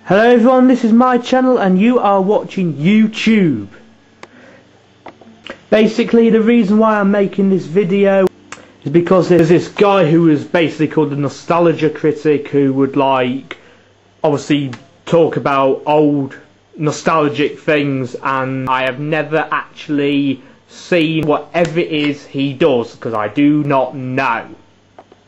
Hello everyone, this is my channel and you are watching YouTube. Basically the reason why I'm making this video is because there's this guy who is basically called the Nostalgia Critic, who would obviously talk about old nostalgic things, and I have never actually seen whatever it is he does because I do not know.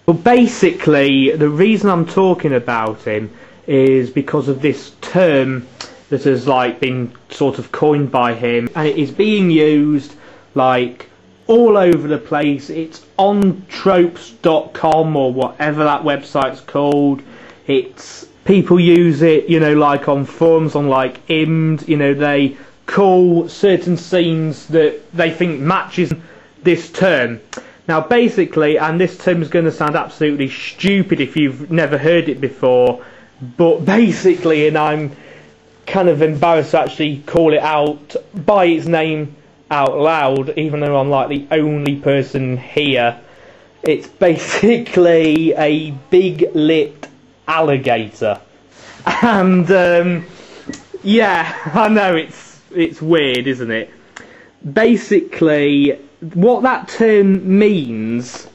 But basically the reason I'm talking about him is because of this term that has been sort of coined by him, and it is being used all over the place. It's on tropes.com or whatever that website's called. It's people use it, on forums, on IMD, they call certain scenes that they think matches this term. Now basically, and this term is going to sound absolutely stupid if you've never heard it before, but basically, and I'm kind of embarrassed to actually call it out by its name out loud, even though I'm the only person here, it's basically a big lipped alligator. And yeah, I know it's weird, isn't it? Basically, what that term means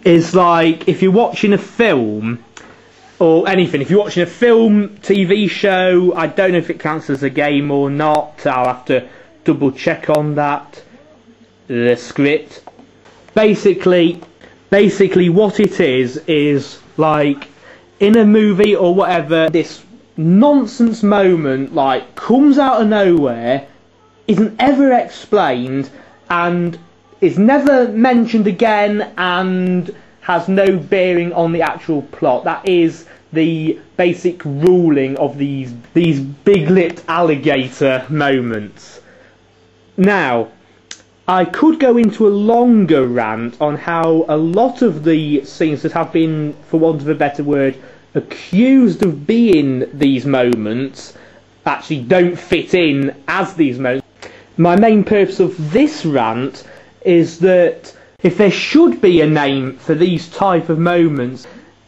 is if you're watching a film or anything, if you're watching a film, TV show, I don't know if it counts as a game or not, I'll have to double check on that, the script. Basically what it is in a movie or whatever, this nonsense moment comes out of nowhere, isn't ever explained, and is never mentioned again, and has no bearing on the actual plot. That is the basic ruling of these big lipped alligator moments. Now, I could go into a longer rant on how a lot of the scenes that have been, for want of a better word, accused of being these moments actually don't fit in as these moments. My main purpose of this rant is that if there should be a name for these type of moments,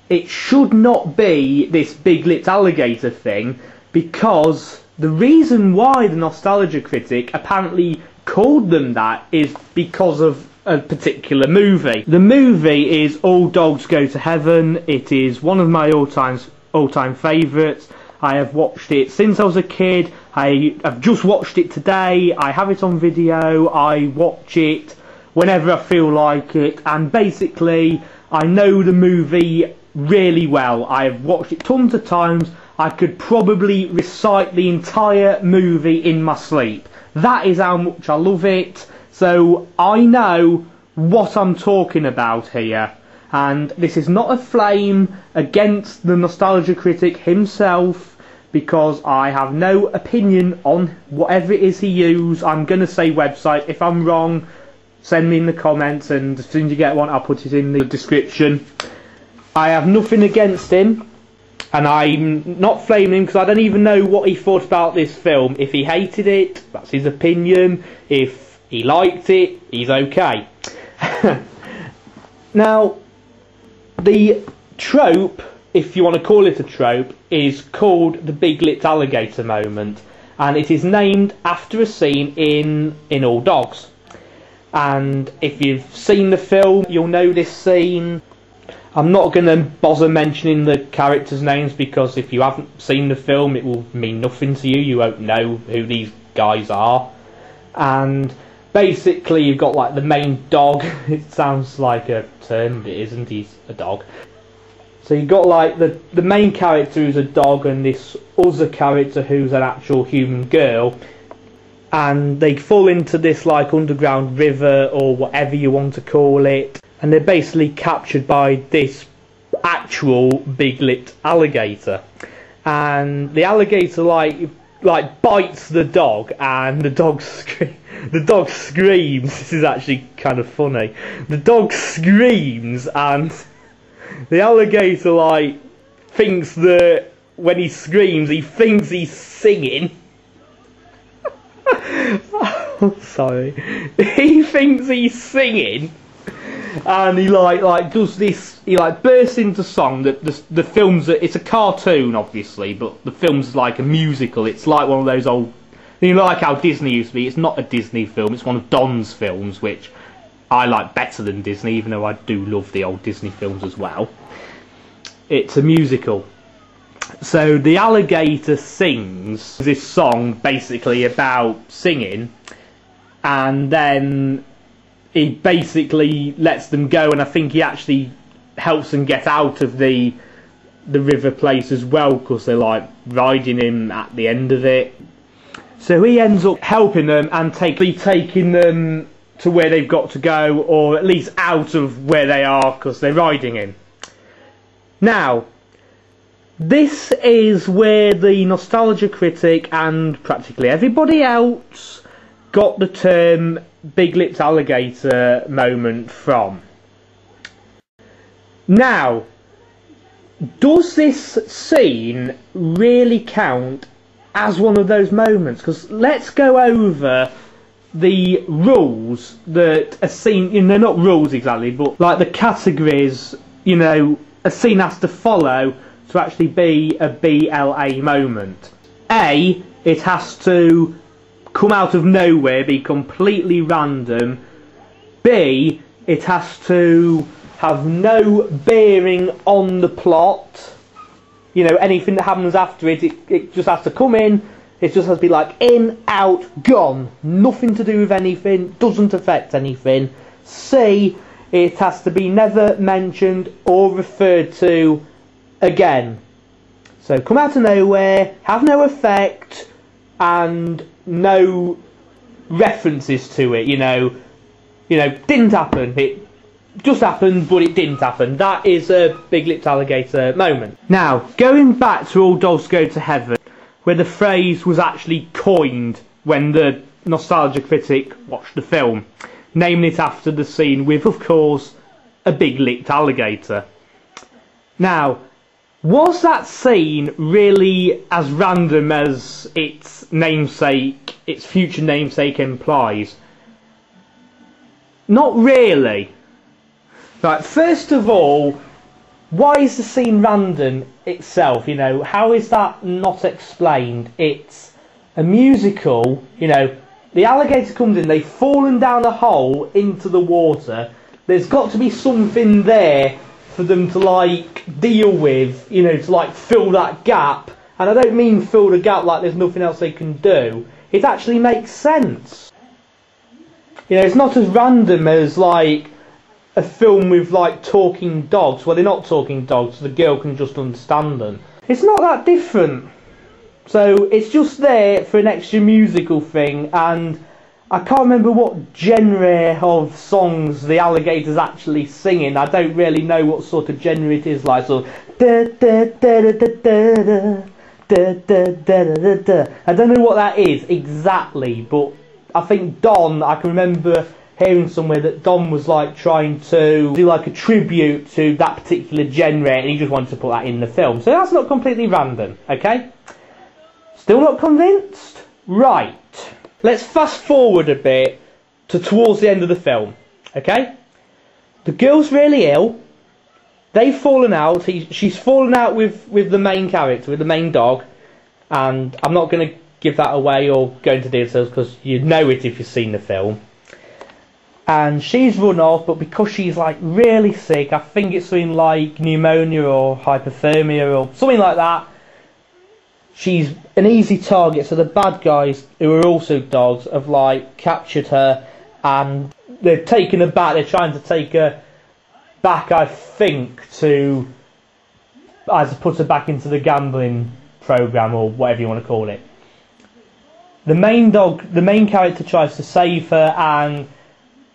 it should not be this big lipped alligator thing, because the reason why the Nostalgia Critic apparently called them that is because of a particular movie. The movie is All Dogs Go to Heaven. It is one of my all-time favourites. I have watched it since I was a kid. I have just watched it today. I have it on video. I watch it whenever I feel like it, and basically I know the movie really well. I've watched it tons of times. I could probably recite the entire movie in my sleep. That is how much I love it. So I know what I'm talking about here, and this is not a flame against the Nostalgia Critic himself, because I have no opinion on whatever it is he used. I'm going to say website. If I'm wrong, send me in the comments, and as soon as you get one, I'll put it in the description. I have nothing against him, and I'm not flaming him because I don't even know what he thought about this film. If he hated it, that's his opinion. If he liked it, he's okay. Now, the trope, if you want to call it a trope, is called the big lipped alligator moment, and it is named after a scene in All Dogs. And if you've seen the film, you'll know this scene. I'm not going to bother mentioning the characters' names, because if you haven't seen the film, it will mean nothing to you. You won't know who these guys are. And basically you've got the main dog. It sounds like a term, but it isn't. He's a dog. So you've got the main character who's a dog, and this other character who's an actual human girl. And they fall into this underground river or whatever you want to call it, and they're basically captured by this actual big lipped alligator, and the alligator bites the dog, and the dog screams. This is actually kind of funny. The dog screams, and the alligator thinks that when he screams, he thinks he's singing. Sorry. He thinks he's singing, and he like does this. He like bursts into song. That the film's it's a cartoon, obviously, but the film's like a musical. It's like one of those old. You know, like how Disney used to be. It's not a Disney film. It's one of Don's films, which I like better than Disney, even though I do love the old Disney films as well. It's a musical. So the alligator sings this song basically about singing, and then he basically lets them go, and I think he actually helps them get out of the river place as well, because they're like riding him at the end of it. So he ends up helping them and taking them to where they've got to go, or at least out of where they are, because they're riding him. Now, this is where the nostalgia critic and practically everybody else got the term Big Lipped Alligator Moment from. Now, does this scene really count as one of those moments? Because let's go over the rules that a scene, you know, not rules exactly, but like the categories, you know, a scene has to follow to actually be a BLA moment. A, it has to come out of nowhere, be completely random. B, it has to have no bearing on the plot. You know, anything that happens after it just has to come in. It just has to be like in, out, gone. Nothing to do with anything, doesn't affect anything. C, it has to be never mentioned or referred to again. So come out of nowhere, have no effect, and no references to it. You know, didn't happen. It just happened, but it didn't happen. That is a Big Lipped Alligator moment. Now, going back to All Dogs Go to Heaven, where the phrase was actually coined when the nostalgia critic watched the film, naming it after the scene with, of course, a big lipped alligator. Now, was that scene really as random as its namesake, its future namesake implies? Not really. Right, first of all, why is the scene random itself? You know, how is that not explained? It's a musical, you know, the alligator comes in, they've fallen down a hole into the water. There's got to be something there for them to, like, deal with, you know, to, like, fill that gap. And I don't mean fill the gap like there's nothing else they can do. It actually makes sense. You know, it's not as random as, like, a film with, like, talking dogs. Well, they're not talking dogs, so the girl can just understand them. It's not that different. So it's just there for an extra musical thing, and I can't remember what genre of songs the alligator's actually singing. I don't really know what sort of genre it is, like so da da da da da da da da da da. I don't know what that is exactly, but I think Don, I can remember hearing somewhere that Don was like trying to do like a tribute to that particular genre, and he just wanted to put that in the film. So that's not completely random, okay? Still not convinced? Right. Let's fast forward a bit to towards the end of the film, okay? The girl's really ill. They've fallen out. She's fallen out with the main character, with the main dog. And I'm not going to give that away or go into details because you know it if you've seen the film. And she's run off, but because she's like really sick, I think it's something like pneumonia or hypothermia or something like that, she's an easy target. So the bad guys, who are also dogs, have like captured her and they've taken her back. They're trying to take her back, I think, to either put her back into the gambling program or whatever you want to call it. The main character tries to save her,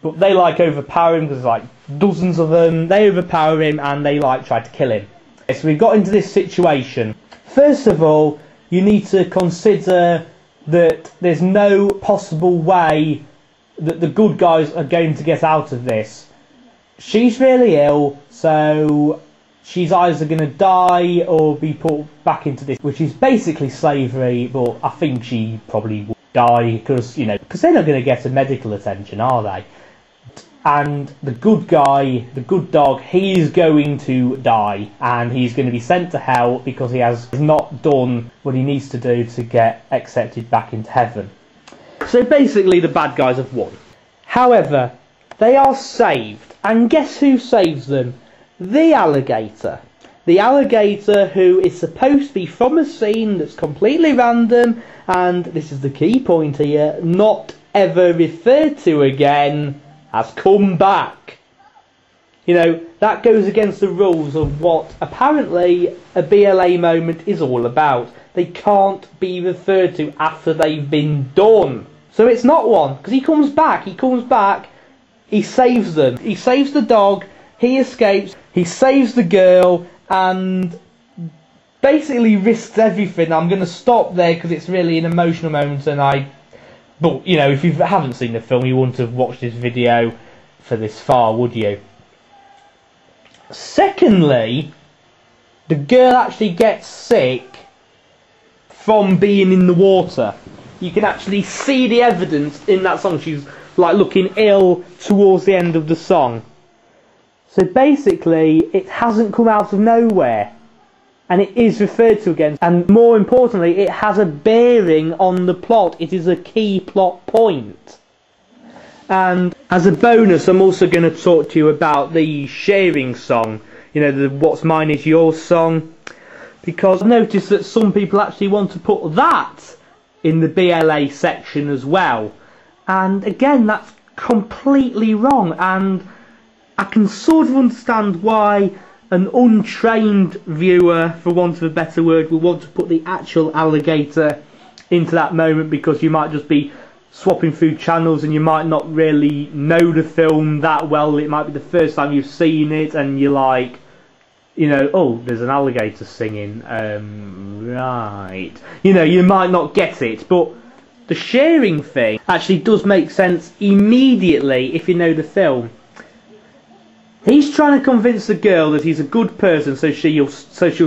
but they like overpower him because there's like dozens of them. They overpower him and they like try to kill him. So we've got into this situation. First of all, you need to consider that there's no possible way that the good guys are going to get out of this. She's really ill, so she's either going to die or be put back into this, which is basically slavery, but I think she probably will die because, you know, because they're not going to get a medical attention, are they? and the good guy, the good dog, he's going to die, and he's going to be sent to hell because he has not done what he needs to do to get accepted back into heaven. So basically the bad guys have won. However, they are saved, and guess who saves them? The alligator. The alligator, who is supposed to be from a scene that's completely random, and this is the key point here, not ever referred to again, has come back. You know, that goes against the rules of what apparently a BLA moment is all about. They can't be referred to after they've been done. So it's not one, because he comes back, he saves them. He saves the dog, he escapes, he saves the girl, and basically risks everything. I'm going to stop there because it's really an emotional moment, and but, you know, if you haven't seen the film, you wouldn't have watched this video for this far, would you? Secondly, the girl actually gets sick from being in the water. You can actually see the evidence in that song. She's like looking ill towards the end of the song. So basically, it hasn't come out of nowhere. And it is referred to again, and more importantly, it has a bearing on the plot. It is a key plot point. And as a bonus, I'm also going to talk to you about the sharing song, you know, the What's Mine Is Yours song, because I've noticed that some people actually want to put that in the BLA section as well. And again, that's completely wrong, and I can sort of understand why an untrained viewer, for want of a better word, will want to put the actual alligator into that moment, because you might just be swapping through channels and you might not really know the film that well. It might be the first time you've seen it and you're like, you know, oh, there's an alligator singing, right. You know, you might not get it, but the sharing thing actually does make sense immediately if you know the film. He's trying to convince the girl that he's a good person, so she'll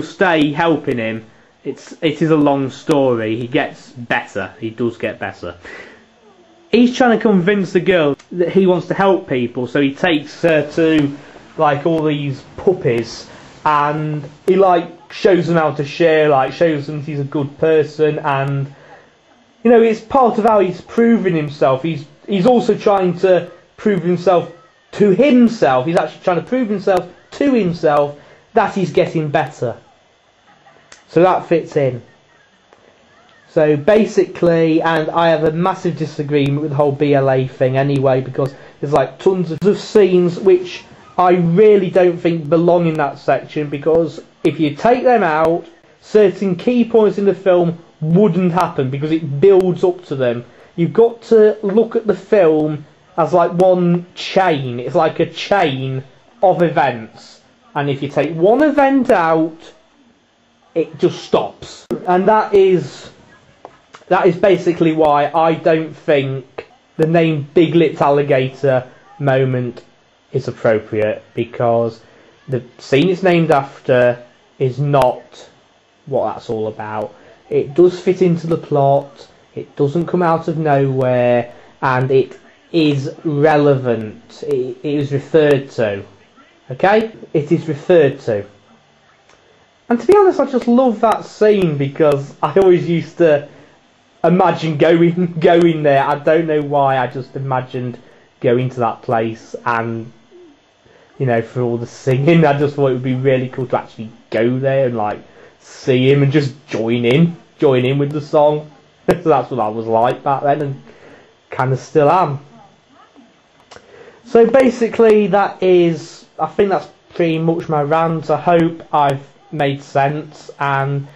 stay helping him. It is a long story. He gets better. He does get better. He's trying to convince the girl that he wants to help people, so he takes her to like all these puppies, and he like shows them how to share, like shows them he's a good person, and you know, it's part of how he's proving himself. He's also trying to prove himself to himself. He's actually trying to prove himself to himself that he's getting better. So that fits in. So basically, and I have a massive disagreement with the whole BLA thing anyway, because there's like tons of scenes which I really don't think belong in that section, because if you take them out, certain key points in the film wouldn't happen because it builds up to them. You've got to look at the film as like one chain. It's like a chain of events, and if you take one event out, it just stops. And that is basically why I don't think the name Big Lipped Alligator Moment is appropriate, because the scene it's named after is not what that's all about. It does fit into the plot, it doesn't come out of nowhere, and it is relevant. It is referred to. Okay? It is referred to. And to be honest, I just love that scene, because I always used to imagine going there. I don't know why, I just imagined going to that place, and you know, for all the singing, I just thought it would be really cool to actually go there and like see him and just join in with the song. So that's what I was like back then, and kind of still am. So basically, that is, I think that's pretty much my rant. I hope I've made sense, and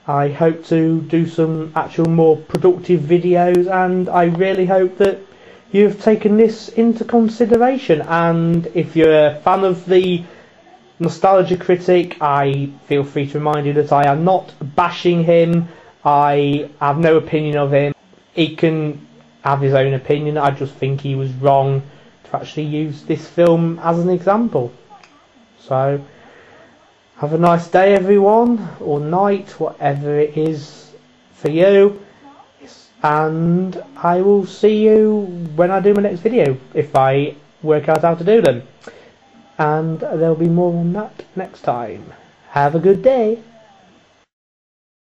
I hope to do some actual more productive videos, and I really hope that you've taken this into consideration. And if you're a fan of the Nostalgia Critic, I feel free to remind you that I am not bashing him. I have no opinion of him. He can have his own opinion. I just think he was wrong to actually use this film as an example. So have a nice day, everyone, or night, whatever it is for you, and I will see you when I do my next video, if I work out how to do them. And there'll be more on that next time. Have a good day.